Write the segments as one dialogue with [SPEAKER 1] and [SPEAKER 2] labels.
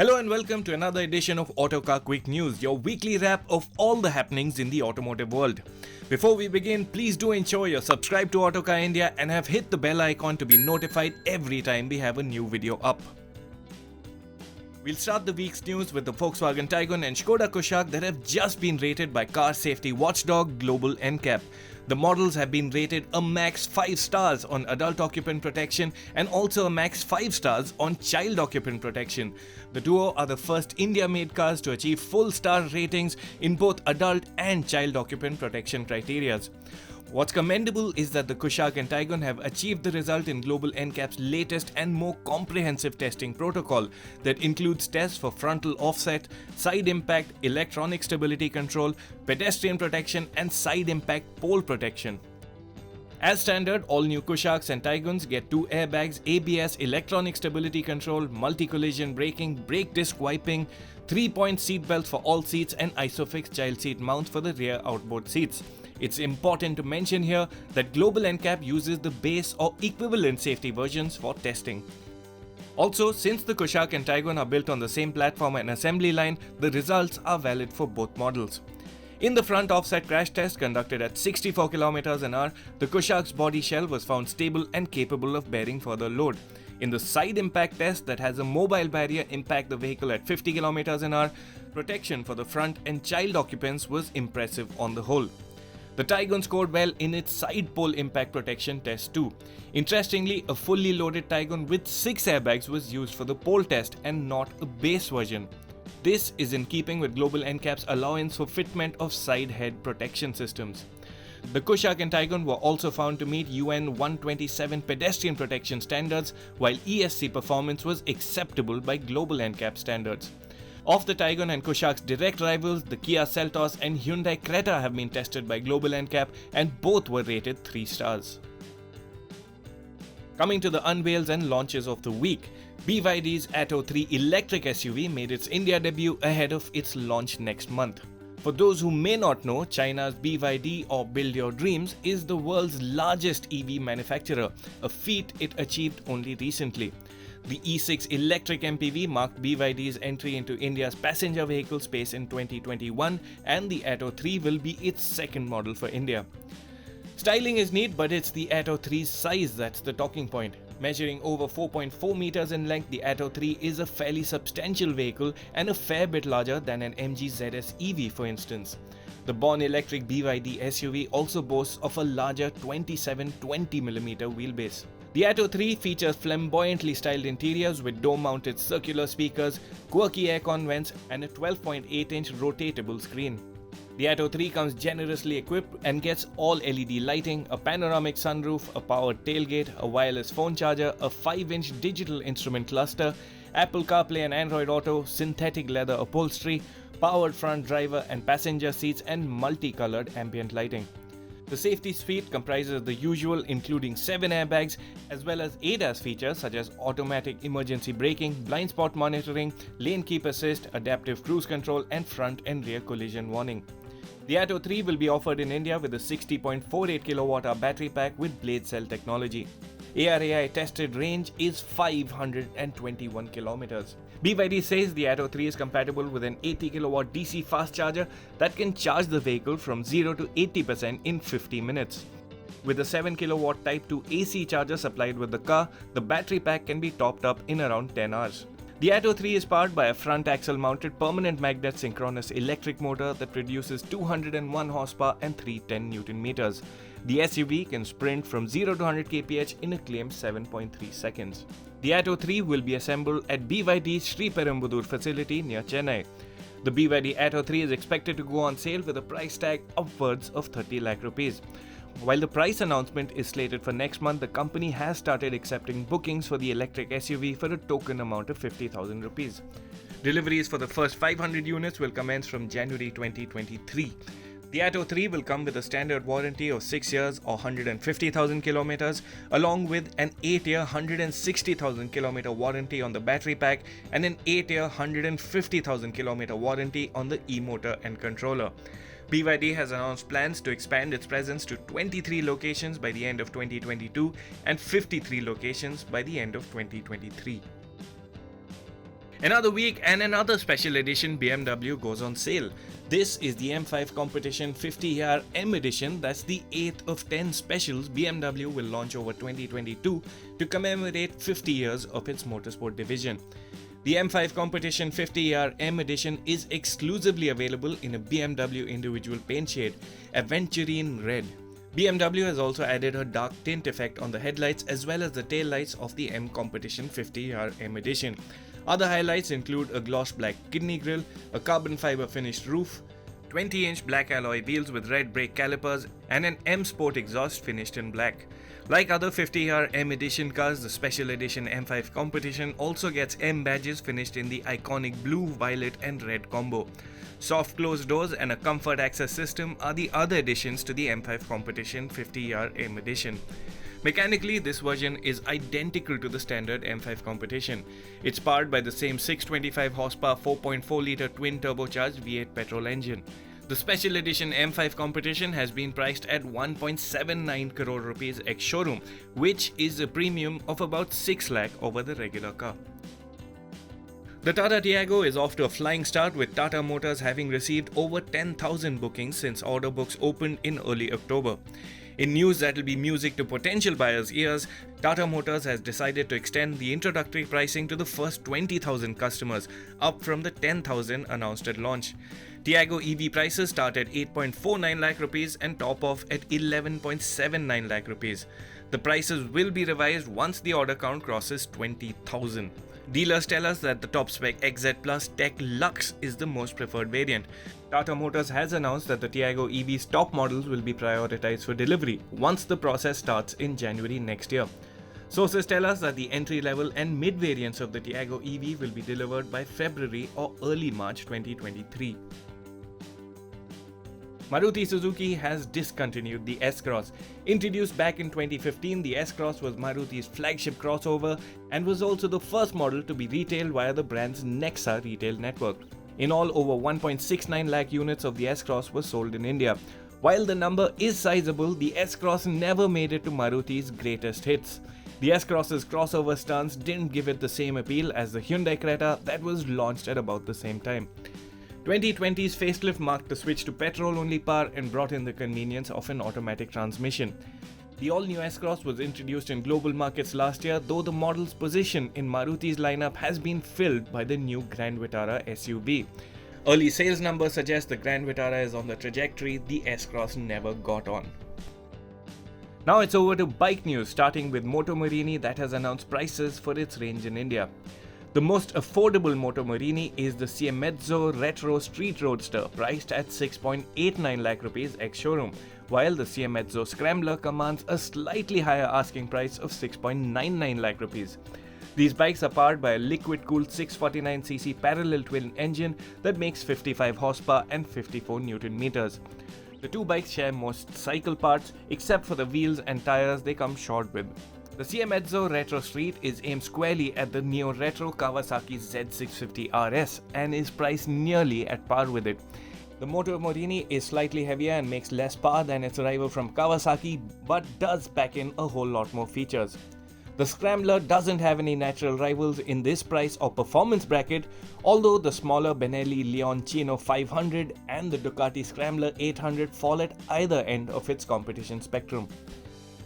[SPEAKER 1] Hello and welcome to another edition of Autocar Quick News, your weekly wrap of all the happenings in the automotive world. Before we begin, please do ensure you're subscribed to Autocar India and have hit the bell icon to be notified every time we have a new video up. We'll start the week's news with the Volkswagen Taigun and Skoda Kushaq that have just been rated by car safety watchdog Global NCAP. The models have been rated a max 5 stars on adult occupant protection and also a max 5 stars on child occupant protection. The duo are the first India-made cars to achieve full star ratings in both adult and child occupant protection criteria. What's commendable is that the Kushaq and Taigun have achieved the result in Global NCAP's latest and more comprehensive testing protocol that includes tests for frontal offset, side impact, electronic stability control, pedestrian protection and side impact pole protection. As standard, all new Kushaqs and Taiguns get 2 airbags, ABS, electronic stability control, multi-collision braking, brake disc wiping, 3-point seat belts for all seats and ISOFIX child seat mount for the rear outboard seats. It's important to mention here that Global NCAP uses the base or equivalent safety versions for testing. Also, since the Kushaq and Taigun are built on the same platform and assembly line, the results are valid for both models. In the front offset crash test conducted at 64 km an hour, the Kushaq's body shell was found stable and capable of bearing further load. In the side impact test that has a mobile barrier impact the vehicle at 50 km an hour, protection for the front and child occupants was impressive on the whole. The Taigun scored well in its side pole impact protection test too. Interestingly, a fully loaded Taigun with 6 airbags was used for the pole test and not a base version. This is in keeping with Global NCAP's allowance for fitment of side head protection systems. The Kushaq and Taigun were also found to meet UN 127 pedestrian protection standards, while ESC performance was acceptable by Global NCAP standards. Of the Taigun and Kushaq's direct rivals, the Kia Seltos and Hyundai Creta have been tested by Global NCAP and both were rated 3 stars. Coming to the unveils and launches of the week, BYD's Atto 3 electric SUV made its India debut ahead of its launch next month. For those who may not know, China's BYD or Build Your Dreams is the world's largest EV manufacturer, a feat it achieved only recently. The E6 electric MPV marked BYD's entry into India's passenger vehicle space in 2021 and the Atto 3 will be its second model for India. Styling is neat, but it's the Atto 3's size that's the talking point. Measuring over 4.4 meters in length, the Atto 3 is a fairly substantial vehicle and a fair bit larger than an MG ZS EV for instance. The Born Electric BYD SUV also boasts of a larger 27-20mm wheelbase. The Atto 3 features flamboyantly styled interiors with dome-mounted circular speakers, quirky aircon vents and a 12.8-inch rotatable screen. The Atto 3 comes generously equipped and gets all LED lighting, a panoramic sunroof, a powered tailgate, a wireless phone charger, a 5-inch digital instrument cluster, Apple CarPlay and Android Auto, synthetic leather upholstery, powered front driver and passenger seats and multicolored ambient lighting. The safety suite comprises the usual including 7 airbags as well as ADAS features such as automatic emergency braking, blind spot monitoring, lane keep assist, adaptive cruise control and front and rear collision warning. The Atto 3 will be offered in India with a 60.48 kWh battery pack with blade cell technology. ARAI tested range is 521 kilometers. BYD says the Atto 3 is compatible with an 80 kW DC fast charger that can charge the vehicle from 0 to 80% in 50 minutes. With a 7 kW Type 2 AC charger supplied with the car, the battery pack can be topped up in around 10 hours. The Atto 3 is powered by a front axle mounted permanent magnet synchronous electric motor that produces 201 horsepower and 310 Nm. The SUV can sprint from 0 to 100 kph in a claimed 7.3 seconds. The Atto 3 will be assembled at BYD's Sri Perumbudur facility near Chennai. The BYD Atto 3 is expected to go on sale with a price tag upwards of 30 lakh rupees. While the price announcement is slated for next month, the company has started accepting bookings for the electric SUV for a token amount of 50,000 rupees. Deliveries for the first 500 units will commence from January 2023. The Atto 3 will come with a standard warranty of 6 years or 150,000 kilometers, along with an 8-year 160,000 kilometer warranty on the battery pack and an 8-year 150,000 kilometer warranty on the e-motor and controller. BYD has announced plans to expand its presence to 23 locations by the end of 2022 and 53 locations by the end of 2023. Another week and another special edition BMW goes on sale. This is the M5 Competition 50R M Edition. That's the 8th of 10 specials BMW will launch over 2022 to commemorate 50 years of its motorsport division. The M5 Competition 50R M Edition is exclusively available in a BMW individual paint shade, Aventurine Red. BMW has also added a dark tint effect on the headlights as well as the taillights of the M Competition 50R M Edition. Other highlights include a gloss black kidney grille, a carbon fiber finished roof, 20-inch black alloy wheels with red brake calipers, and an M Sport exhaust finished in black. Like other 50R M Edition cars, the special edition M5 Competition also gets M badges finished in the iconic blue, violet and red combo. Soft closed doors and a comfort access system are the other additions to the M5 Competition 50R M Edition. Mechanically, this version is identical to the standard M5 Competition. It's powered by the same 625 horsepower 4.4-litre twin turbocharged V8 petrol engine. The special edition M5 Competition has been priced at 1.79 crore rupees ex-showroom, which is a premium of about 6 lakh over the regular car. The Tata Tiago is off to a flying start, with Tata Motors having received over 10,000 bookings since order books opened in early October. In news that will be music to potential buyers' ears, Tata Motors has decided to extend the introductory pricing to the first 20,000 customers, up from the 10,000 announced at launch. Tiago EV prices start at 8.49 lakh rupees and top off at 11.79 lakh rupees. The prices will be revised once the order count crosses 20,000. Dealers tell us that the top spec XZ Plus Tech Lux is the most preferred variant. Tata Motors has announced that the Tiago EV's top models will be prioritized for delivery once the process starts in January next year. Sources tell us that the entry-level and mid variants of the Tiago EV will be delivered by February or early March 2023. Maruti Suzuki has discontinued the S-Cross. Introduced back in 2015, the S-Cross was Maruti's flagship crossover and was also the first model to be retailed via the brand's Nexa retail network. In all, over 1.69 lakh units of the S-Cross were sold in India. While the number is sizable, the S-Cross never made it to Maruti's greatest hits. The S-Cross's crossover stance didn't give it the same appeal as the Hyundai Creta that was launched at about the same time. 2020's facelift marked the switch to petrol-only power and brought in the convenience of an automatic transmission. The all-new S-Cross was introduced in global markets last year, though the model's position in Maruti's lineup has been filled by the new Grand Vitara SUV. Early sales numbers suggest the Grand Vitara is on the trajectory the S-Cross never got on. Now it's over to bike news, starting with Moto Morini that has announced prices for its range in India. The most affordable Moto Morini is the Seiemezzo Retro Street Roadster, priced at 6.89 lakh rupees ex-showroom, while the Seiemezzo Scrambler commands a slightly higher asking price of 6.99 lakh rupees. These bikes are powered by a liquid-cooled 649cc parallel twin engine that makes 55 horsepower and 54 Newton meters. The two bikes share most cycle parts, except for the wheels and tires they come short with. The Seiemezzo Retro Street is aimed squarely at the neo-retro Kawasaki Z650 RS and is priced nearly at par with it. The Moto Morini is slightly heavier and makes less power than its rival from Kawasaki, but does pack in a whole lot more features. The Scrambler doesn't have any natural rivals in this price or performance bracket, although the smaller Benelli Leoncino 500 and the Ducati Scrambler 800 fall at either end of its competition spectrum.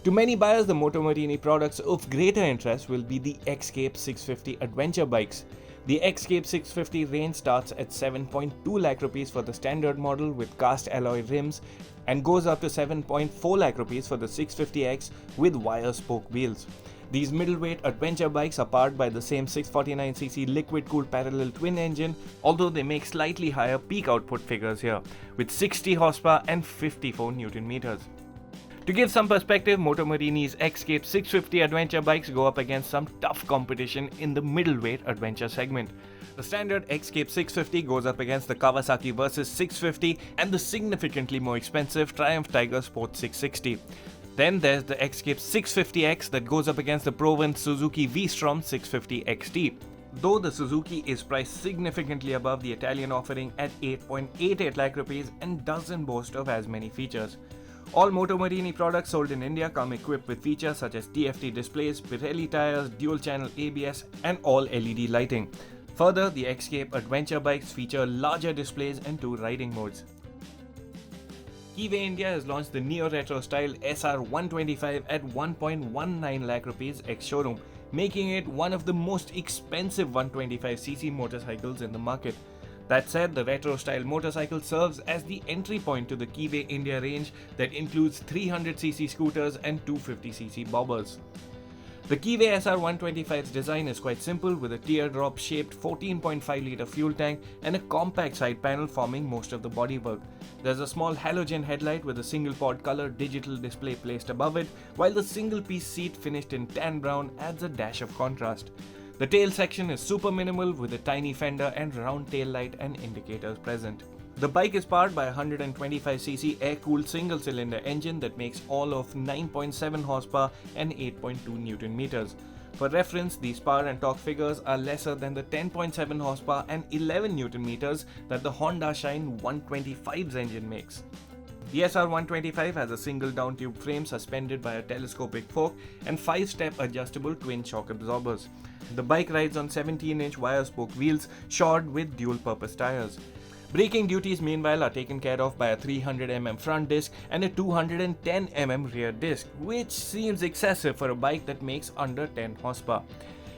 [SPEAKER 1] To many buyers, the Moto Morini products of greater interest will be the X-Cape 650 adventure bikes. The X-Cape 650 range starts at 7.2 lakh rupees for the standard model with cast alloy rims and goes up to 7.4 lakh rupees for the 650X with wire spoke wheels. These middleweight adventure bikes are powered by the same 649cc liquid-cooled parallel twin engine, although they make slightly higher peak output figures here, with 60 horsepower and 54 Newton meters. To give some perspective, Moto Morini's X-Cape 650 adventure bikes go up against some tough competition in the middleweight adventure segment. The standard X-Cape 650 goes up against the Kawasaki Versys 650 and the significantly more expensive Triumph Tiger Sport 660. Then there's the X-Cape 650X that goes up against the proven Suzuki V-Strom 650 XT. Though the Suzuki is priced significantly above the Italian offering at 8.88 lakh rupees and doesn't boast of as many features. All Moto Morini products sold in India come equipped with features such as TFT displays, Pirelli tires, dual-channel ABS and all LED lighting. Further, the X-Cape adventure bikes feature larger displays and 2 riding modes. Keeway India has launched the neo-retro style SR125 at 1.19 lakh rupees ex-showroom, making it one of the most expensive 125cc motorcycles in the market. That said, the retro-style motorcycle serves as the entry point to the Keeway India range that includes 300cc scooters and 250cc bobbers. The Keeway SR125's design is quite simple, with a teardrop-shaped 14.5-litre fuel tank and a compact side panel forming most of the bodywork. There's a small halogen headlight with a single-pod color digital display placed above it, while the single-piece seat finished in tan brown adds a dash of contrast. The tail section is super minimal with a tiny fender and round tail light and indicators present. The bike is powered by a 125cc air-cooled single-cylinder engine that makes all of 9.7 horsepower and 8.2 Newton meters. For reference, these power and torque figures are lesser than the 10.7 horsepower and 11 Newton meters that the Honda Shine 125's engine makes. The SR125 has a single down-tube frame suspended by a telescopic fork and 5-step adjustable twin shock absorbers. The bike rides on 17-inch wire-spoke wheels shod with dual-purpose tires. Braking duties meanwhile are taken care of by a 300mm front disc and a 210mm rear disc, which seems excessive for a bike that makes under 10 horsepower.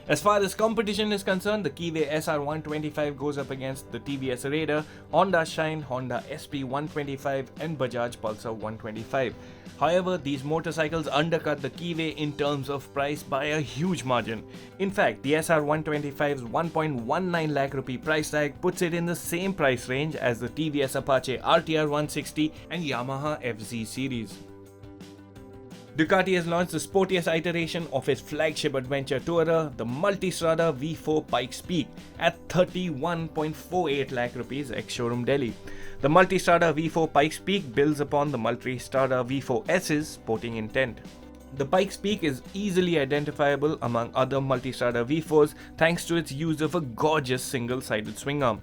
[SPEAKER 1] As far as competition is concerned, the Keeway SR125 goes up against the TVS Raider, Honda Shine, Honda SP125 and Bajaj Pulsar 125. However, these motorcycles undercut the Keeway in terms of price by a huge margin. In fact, the SR125's 1.19 lakh rupee price tag puts it in the same price range as the TVS Apache RTR 160 and Yamaha FZ series. Ducati has launched the sportiest iteration of its flagship adventure tourer, the Multistrada V4 Pikes Peak, at 31.48 lakh rupees ex-showroom Delhi. The Multistrada V4 Pikes Peak builds upon the Multistrada V4S's sporting intent. The Pikes Peak is easily identifiable among other Multistrada V4s thanks to its use of a gorgeous single-sided swing arm.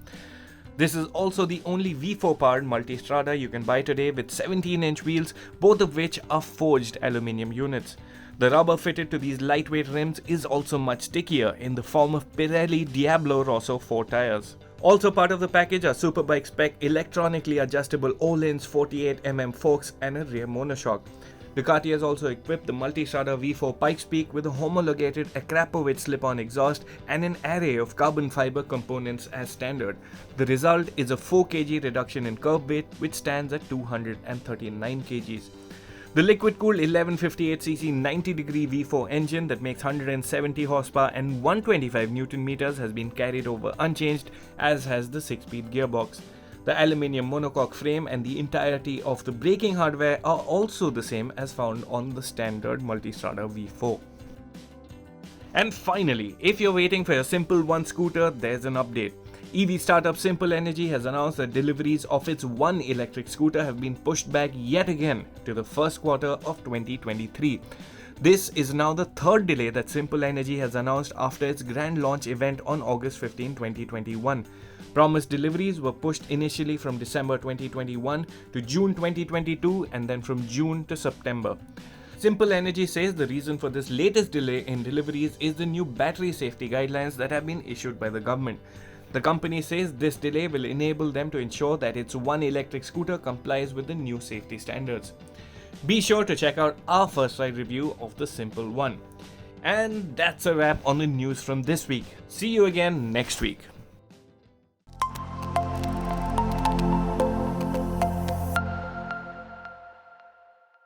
[SPEAKER 1] This is also the only V4-powered Multistrada you can buy today with 17-inch wheels, both of which are forged aluminium units. The rubber fitted to these lightweight rims is also much stickier in the form of Pirelli Diablo Rosso 4 tires. Also part of the package are Superbike spec electronically adjustable Öhlins 48mm forks and a rear monoshock. Ducati has also equipped the Multistrada V4 Pikes Peak with a homologated Akrapovic slip-on exhaust and an array of carbon fiber components as standard. The result is a 4 kg reduction in curb weight, which stands at 239 kgs. The liquid-cooled 1158cc 90-degree V4 engine that makes 170 horsepower and 125 Newton meters has been carried over unchanged, as has the 6-speed gearbox. The aluminium monocoque frame and the entirety of the braking hardware are also the same as found on the standard Multistrada V4. And finally, if you're waiting for a Simple One scooter, there's an update. EV startup Simple Energy has announced that deliveries of its One electric scooter have been pushed back yet again to the first quarter of 2023. This is now the third delay that Simple Energy has announced after its grand launch event on August 15, 2021. Promised deliveries were pushed initially from December 2021 to June 2022 and then from June to September. Simple Energy says the reason for this latest delay in deliveries is the new battery safety guidelines that have been issued by the government. The company says this delay will enable them to ensure that its One electric scooter complies with the new safety standards. Be sure to check out our first ride review of the Simple One. And that's a wrap on the news from this week. See you again next week.